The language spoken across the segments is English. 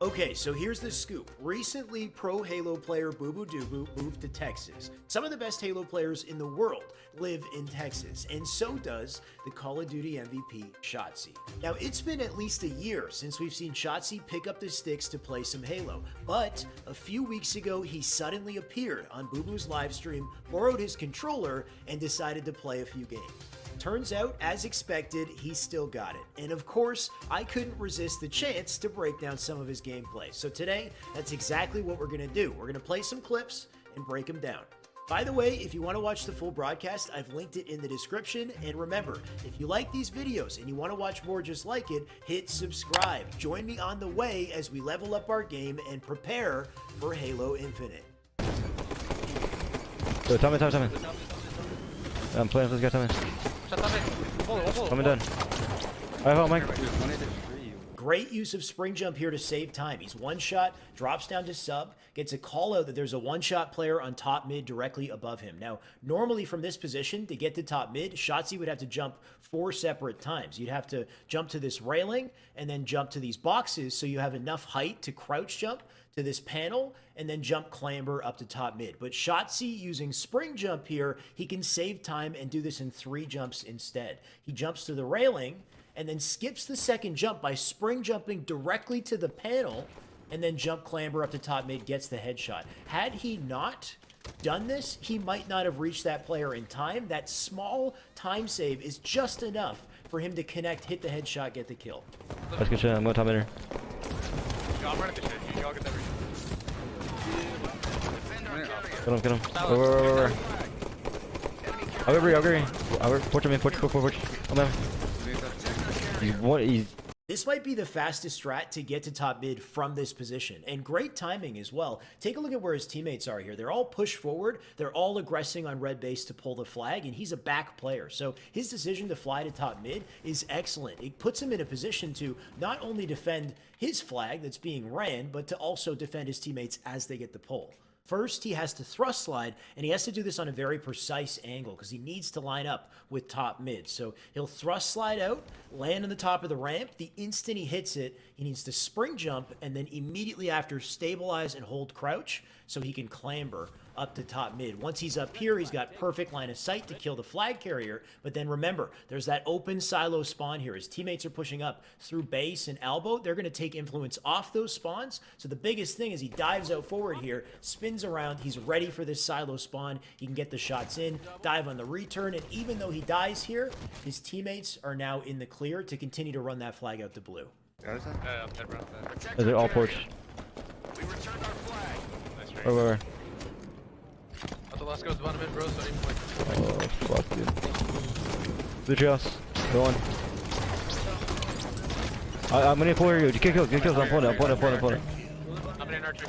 Okay, so here's the scoop. Recently, pro Halo player Bubba moved to Texas. Some of the best Halo players in the world live in Texas, and so does the Call of Duty MVP, Shotzzy. Now, it's been at least a year since we've seen Shotzzy pick up the sticks to play some Halo, but a few weeks ago, he suddenly appeared on Bubba's livestream, borrowed his controller, and decided to play a few games. Turns out, as expected, he still got it. And of course, I couldn't resist the chance to break down some of his gameplay. So today, that's exactly what we're gonna do. We're gonna play some clips and break them down. By the way, if you want to watch the full broadcast, I've linked it in the description. And remember, if you like these videos and you want to watch more just like it, hit subscribe. Join me on the way as we level up our game and prepare for Halo Infinite. So, tell me. I'm playing with this guy, tell me. I'm done. I have Mike. Great use of spring jump here to save time. He's one shot, drops down to sub, gets a call out that there's a one-shot player on top mid directly above him. Now, normally from this position, to get to top mid, Shotzzy would have to jump 4 separate times. You'd have to jump to this railing and then jump to these boxes so you have enough height to crouch jump to this panel and then jump clamber up to top mid. But Shotzzy using spring jump here, he can save time and do this in 3 jumps instead. He jumps to the railing and then skips the second jump by spring jumping directly to the panel and then jump clamber up to top mid, gets the headshot. Had he not done this, he might not have reached that player in time. That small time save is just enough for him to connect, hit the headshot, get the kill. That's good shit. I'm going top mid. I'm running the shit. You all get that. Get him. I'll agree. Porch. I'm down. This might be the fastest strat to get to top mid from this position, and great timing as well. Take a look at where his teammates are here. They're all pushed forward. They're all aggressing on red base to pull the flag, and he's a back player. So his decision to fly to top mid is excellent. It puts him in a position to not only defend his flag that's being ran, but to also defend his teammates as they get the pull. First, he has to thrust slide, and he has to do this on a very precise angle because he needs to line up with top mid. So he'll thrust slide out, land on the top of the ramp. The instant he hits it, he needs to spring jump, and then immediately after stabilize and hold crouch so he can clamber up to top mid. Once he's up here, he's got perfect line of sight to kill the flag carrier. But then remember, there's that open silo spawn here. His teammates are pushing up through base and elbow. They're going to take influence off those spawns. So the biggest thing is he dives out forward here, spins around. He's ready for this silo spawn. He can get the shots in, dive on the return. And even though he dies here, his teammates are now in the clear to continue to run that flag out to blue. They're all porch. We returned our flag. Nice trade. Where? The last goes bottom mid, bro, so I need to Oh, fuck, dude. The treehouse. Go on. I'm gonna pull here. Get kills. I'm pulling it. I'm in archer.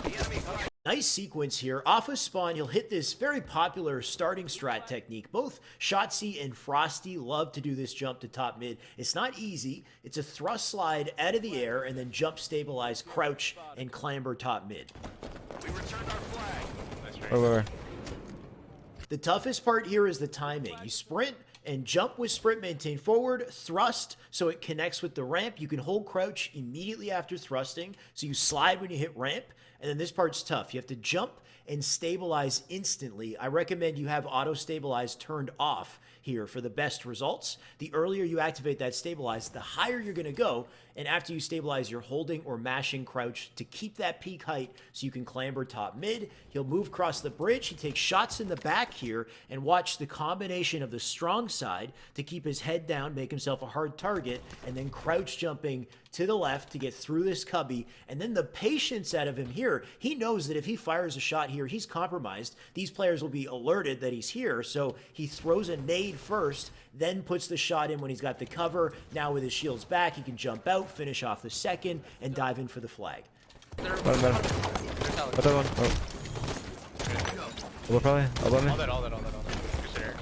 Nice sequence here. Off of spawn, he'll hit this very popular starting strat technique. Both Shotzzy and Frosty love to do this jump to top mid. It's not easy. It's a thrust slide out of the air and then jump stabilize, crouch, and clamber top mid. We returned our flag. Nice trade. Where? The toughest part here is the timing. You sprint and jump with sprint, maintain forward, thrust so it connects with the ramp. You can hold crouch immediately after thrusting, so you slide when you hit ramp. And then this part's tough. You have to jump and stabilize instantly. I recommend you have auto stabilize turned off here for the best results. The earlier you activate that stabilize, the higher you're going to go. And after you stabilize, you're holding or mashing crouch to keep that peak height so you can clamber top mid. He'll move across the bridge. He takes shots in the back here, and watch the combination of the strong side to keep his head down, make himself a hard target, and then crouch jumping to the left to get through this cubby. And then the patience out of him here. He knows that if he fires a shot here, he's compromised. These players will be alerted that he's here, so he throws a nade first, then puts the shot in when he's got the cover. Now with his shields back, he can jump out, finish off the second, and dive in for the flag. Better. What's that one? Oh. Probably. Above me. All that. Just here.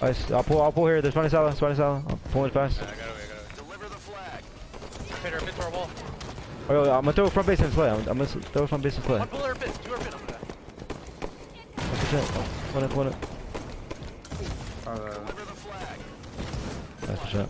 Nice. I'll pull here. There's Spiny Sala. I'm pulling it fast. I got it. Deliver the flag. Hit her mid to our wall. Oh, I'm gonna throw front base and play. I'm gonna throw front base and play. One pull her pit, 2 her pit. One it. Deliver the flag. That's a shot.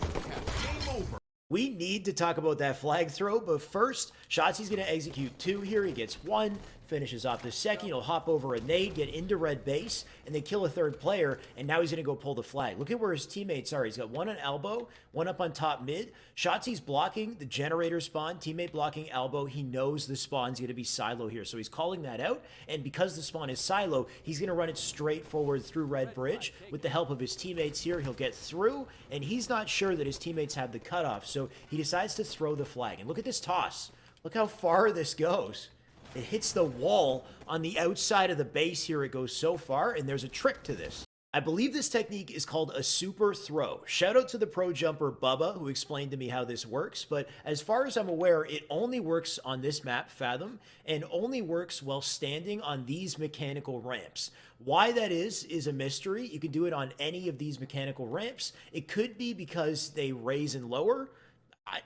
We need to talk about that flag throw, but first, Shotzzy's going to execute 2 here. He gets 1, finishes off the second. He'll hop over a nade, get into red base, and then kill a 3rd player, and now he's going to go pull the flag. Look at where his teammates are. He's got 1 on elbow, 1 up on top mid. Shotzzy's blocking the generator spawn, teammate blocking elbow. He knows the spawn's going to be silo here, so he's calling that out, and because the spawn is silo, he's going to run it straight forward through red bridge. With the help of his teammates here, he'll get through, and he's not sure that his teammates have the cutoff, so he decides to throw the flag. And look at this toss. Look how far this goes. It hits the wall on the outside of the base here. It goes so far, and there's a trick to this. I believe this technique is called a super throw. Shout out to the pro jumper Bubba, who explained to me how this works, but as far as I'm aware, it only works on this map, Fathom, and only works while standing on these mechanical ramps. Why that is a mystery. You can do it on any of these mechanical ramps. It could be because they raise and lower.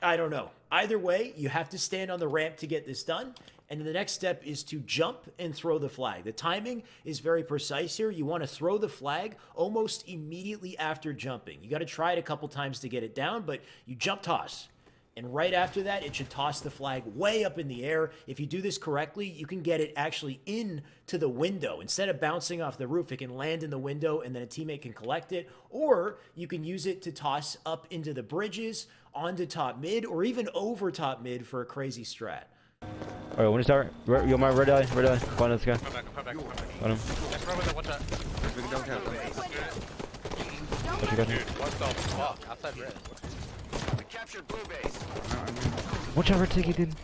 I don't know. Either way, you have to stand on the ramp to get this done. And the next step is to jump and throw the flag. The timing is very precise here. You want to throw the flag almost immediately after jumping. You got to try it a couple times to get it down, but you jump toss. And right after that, it should toss the flag way up in the air. If you do this correctly, you can get it actually into the window. Instead of bouncing off the roof, it can land in the window and then a teammate can collect it. Or you can use it to toss up into the bridges, onto top mid, or even over top mid for a crazy strat. All right, when you start, you're my red eye. Come on, let's go. Come back. On him. Let's run with it, watch out. What you got here? Dude, what the fuck? Outside red. Captured blue base. Watch out, red ticket, dude.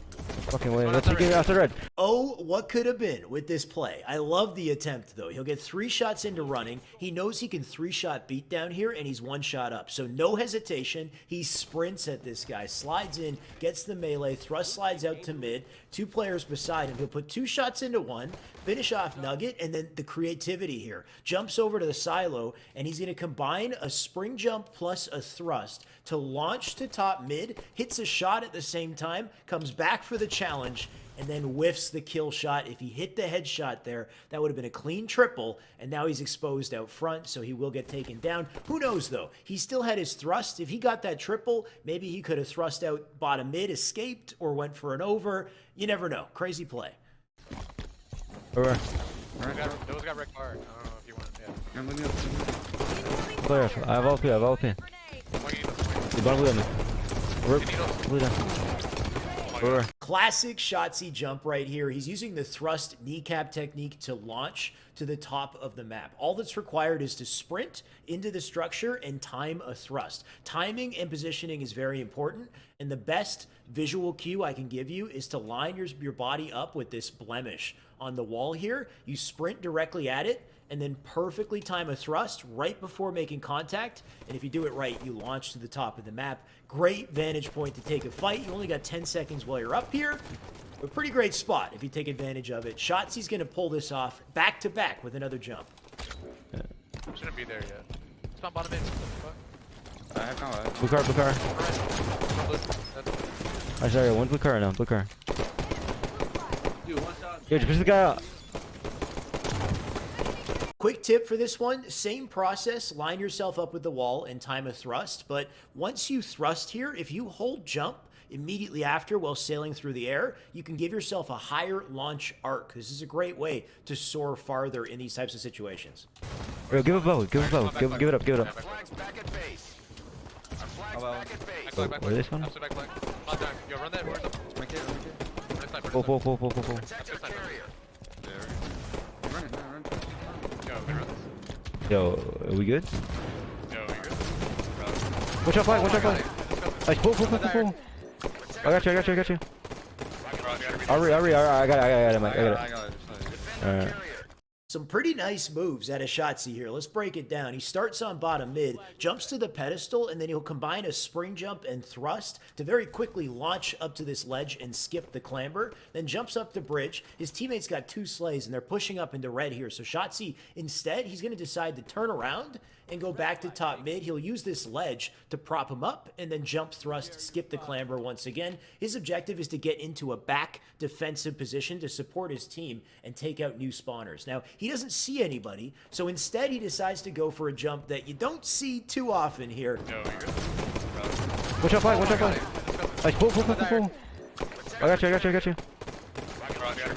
Fucking way. Let's take it after red. Oh, what could have been with this play. I love the attempt, though. He'll get 3 shots into running. He knows he can 3-shot beat down here, and he's 1 shot up. So no hesitation. He sprints at this guy, slides in, gets the melee, thrust slides out to mid. 2 players beside him. He'll put 2 shots into 1, finish off Nugget, and then the creativity here. Jumps over to the silo, and he's going to combine a spring jump plus a thrust to launch to top mid, hits a shot at the same time, comes back for the challenge, and then whiffs the kill shot. If he hit the headshot there, that would have been a clean triple, and now he's exposed out front, so he will get taken down. Who knows, though? He still had his thrust. If he got that triple, maybe he could have thrust out bottom mid, escaped, or went for an over. You never know. Crazy play. Alright. Those got red card. I don't know if you want it. Yeah. I'm looking up. Player, I have all P. The bottom blue on me. Blue down. Classic Shotzzy jump right here. He's using the thrust kneecap technique to launch to the top of the map. All that's required is to sprint into the structure and time a thrust. Timing and positioning is very important, and the best visual cue I can give you is to line your body up with this blemish on the wall here. You sprint directly at it, and then perfectly time a thrust right before making contact. And if you do it right, you launch to the top of the map. Great vantage point to take a fight. You only got 10 seconds while you're up here. A pretty great spot if you take advantage of it. Shotzzy's going to pull this off back to back with another jump. Shouldn't be there yet. It's not bottom mid. I have no idea. Blue car. I sorry, 1 blue car now. Blue car. Dude, one shot. Yo, just push the guy out. Quick tip for this one, same process, line yourself up with the wall and time a thrust, but once you thrust here, if you hold jump immediately after while sailing through the air, you can give yourself a higher launch arc. This is a great way to soar farther in these types of situations. Yo, give it a bow. Give it up. Flags back at base. Our flags back at base. Back. Where is this one? Absolute back. Not time. Yo, run that. Where's the... My kid. Pull. Protect our carrier. Run it, man, run. Yo, we run this. Yo, are we good? Yo, we good. Watch out, flag. Nice, pull. I got you. I got it. Alright. Some pretty nice moves out of Shotzzy here. Let's break it down. He starts on bottom mid, jumps to the pedestal, and then he'll combine a spring jump and thrust to very quickly launch up to this ledge and skip the clamber, then jumps up the bridge. His teammates got 2 slays, and they're pushing up into red here. So Shotzzy, instead, he's going to decide to turn around and go back to top mid. He'll use this ledge to prop him up and then jump thrust, skip the clamber once again. His objective is to get into a back defensive position to support his team and take out new spawners. Now, he doesn't see anybody, so instead he decides to go for a jump that you don't see too often here. Yo, we good. Watch out, flag, watch out, flag. Nice, pull. I got you.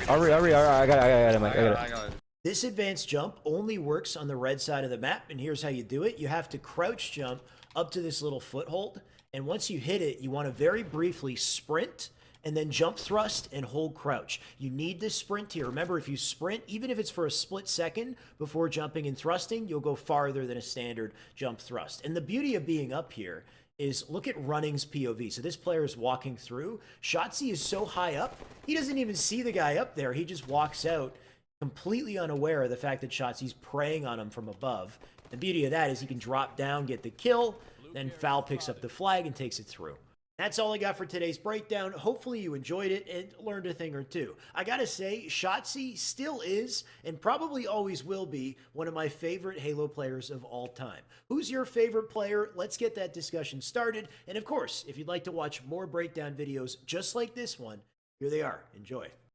Hurry, I got him, I got it. This advanced jump only works on the red side of the map, and here's how you do it. You have to crouch jump up to this little foothold, and once you hit it, you want to very briefly sprint, and then jump thrust and hold crouch. You need this sprint here. Remember, if you sprint, even if it's for a split second before jumping and thrusting, you'll go farther than a standard jump thrust. And the beauty of being up here is look at Running's POV. So this player is walking through. Shotzzy is so high up, he doesn't even see the guy up there. He just walks out completely unaware of the fact that Shotzzy's preying on him from above. The beauty of that is he can drop down, get the kill, then Foul picks up the flag and takes it through. That's all I got for today's breakdown. Hopefully you enjoyed it and learned a thing or two. I gotta say, Shotzzy still is, and probably always will be, one of my favorite Halo players of all time. Who's your favorite player? Let's get that discussion started. And of course, if you'd like to watch more breakdown videos just like this one, here they are. Enjoy.